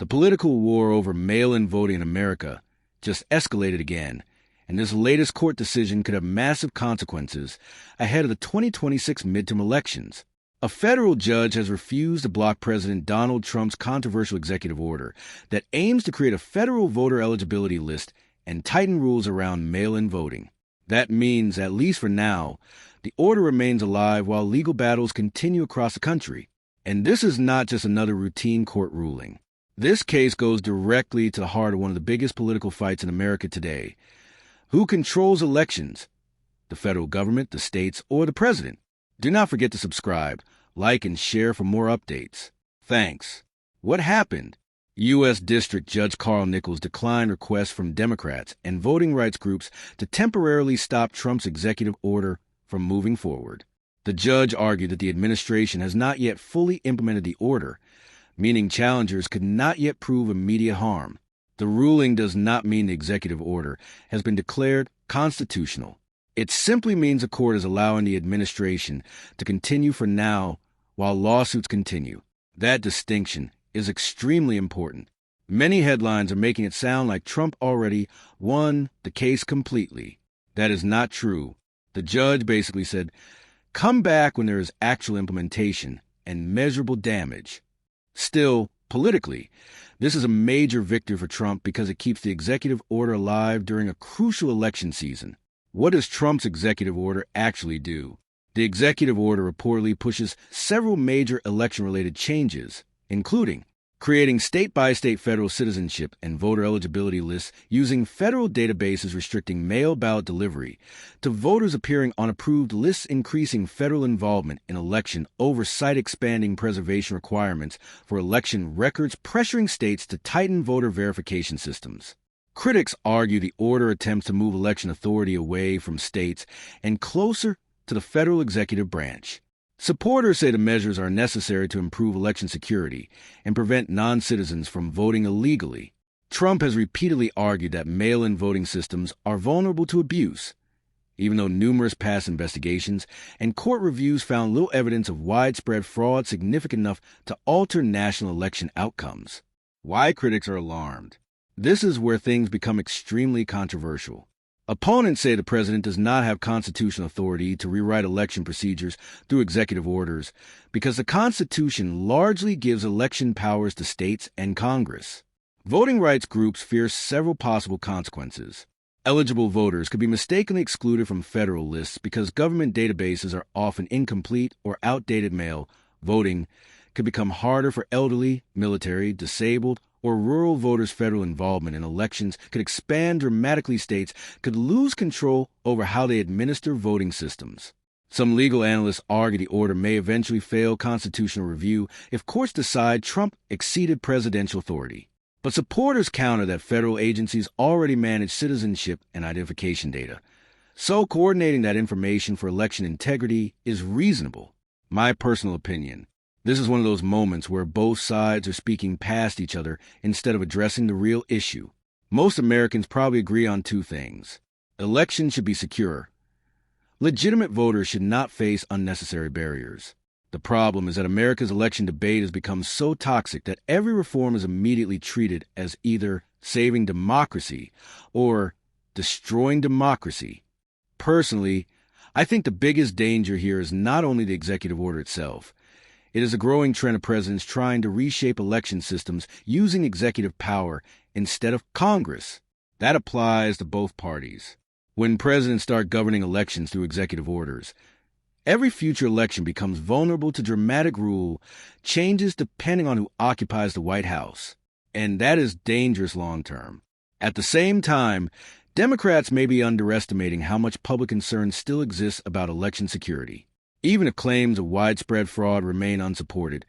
political war over mail-in voting in America just escalated again, and this latest court decision could have massive consequences ahead of the 2026 midterm elections. A federal judge has refused to block President Donald Trump's controversial executive order that aims to create a federal voter eligibility list and tighten rules around mail-in voting. That means, at least for now, the order remains alive while legal battles continue across the country. And this is not just another routine court ruling. This case goes directly to the heart of one of the biggest political fights in America today. Who controls elections? The federal government, the states, or the president? Do not forget to subscribe, like, and share for more updates. Thanks. What happened? U.S. District Judge Carl Nichols declined requests from Democrats and voting rights groups to temporarily stop Trump's executive order from moving forward. The judge argued that the administration has not yet fully implemented the order, meaning challengers could not yet prove immediate harm. The ruling does not mean the executive order has been declared constitutional. It simply means the court is allowing the administration to continue for now while lawsuits continue. That distinction is extremely important. Many headlines are making it sound like Trump already won the case completely. That is not true. The judge basically said, come back when there is actual implementation and measurable damage. Still, politically, this is a major victory for Trump because it keeps the executive order alive during a crucial election season. What does Trump's executive order actually do? The executive order reportedly pushes several major election-related changes, including creating state-by-state federal citizenship and voter eligibility lists using federal databases restricting mail ballot delivery to voters appearing on approved lists, increasing federal involvement in election oversight, expanding preservation requirements for election records, pressuring states to tighten voter verification systems. Critics argue the order attempts to move election authority away from states and closer to the federal executive branch. Supporters say the measures are necessary to improve election security and prevent non-citizens from voting illegally. Trump has repeatedly argued that mail-in voting systems are vulnerable to abuse, even though numerous past investigations and court reviews found little evidence of widespread fraud significant enough to alter national election outcomes. Why critics are alarmed? This is where things become extremely controversial. Opponents say the president does not have constitutional authority to rewrite election procedures through executive orders because the Constitution largely gives election powers to states and Congress. Voting rights groups fear several possible consequences. Eligible voters could be mistakenly excluded from federal lists because government databases are often incomplete or outdated. Mail voting could become harder for elderly, military, disabled, or rural voters. Federal involvement in elections could expand dramatically. States could lose control over how they administer voting systems. Some legal analysts argue the order may eventually fail constitutional review if courts decide Trump exceeded presidential authority. But supporters counter that federal agencies already manage citizenship and identification data, so coordinating that information for election integrity is reasonable. My personal opinion: this is one of those moments where both sides are speaking past each other instead of addressing the real issue. Most Americans probably agree on two things. Elections should be secure. Legitimate voters should not face unnecessary barriers. The problem is that America's election debate has become so toxic that every reform is immediately treated as either saving democracy or destroying democracy. Personally, I think the biggest danger here is not only the executive order itself. It is a growing trend of presidents trying to reshape election systems using executive power instead of Congress. That applies to both parties. When presidents start governing elections through executive orders, every future election becomes vulnerable to dramatic rule changes depending on who occupies the White House. And that is dangerous long term. At the same time, Democrats may be underestimating how much public concern still exists about election security. Even if claims of widespread fraud remain unsupported,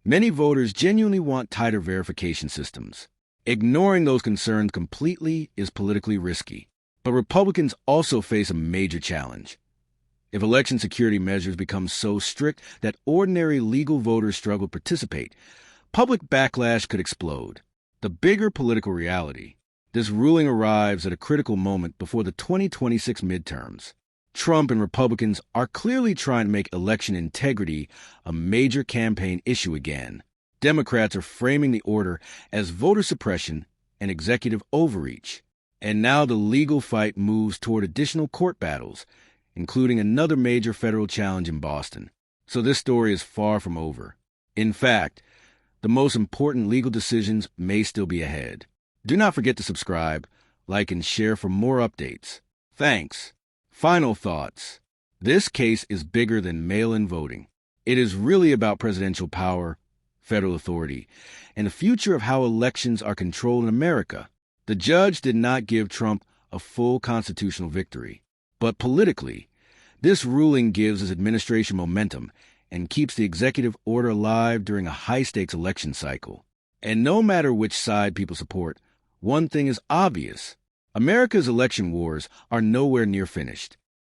many voters genuinely want tighter verification systems. Ignoring those concerns completely is politically risky. But Republicans also face a major challenge. If election security measures become so strict that ordinary legal voters struggle to participate, public backlash could explode. The bigger political reality: this ruling arrives at a critical moment before the 2026 midterms. Trump and Republicans are clearly trying to make election integrity a major campaign issue again. Democrats are framing the order as voter suppression and executive overreach. And now the legal fight moves toward additional court battles, including another major federal challenge in Boston. So this story is far from over. In fact, the most important legal decisions may still be ahead. Do not forget to subscribe, like, and share for more updates. Thanks. Final thoughts. This case is bigger than mail-in voting. It is really about presidential power, federal authority, and the future of how elections are controlled in America. The judge did not give Trump a full constitutional victory. But politically, this ruling gives his administration momentum and keeps the executive order alive during a high-stakes election cycle. And no matter which side people support, one thing is obvious. America's election wars are nowhere near finished.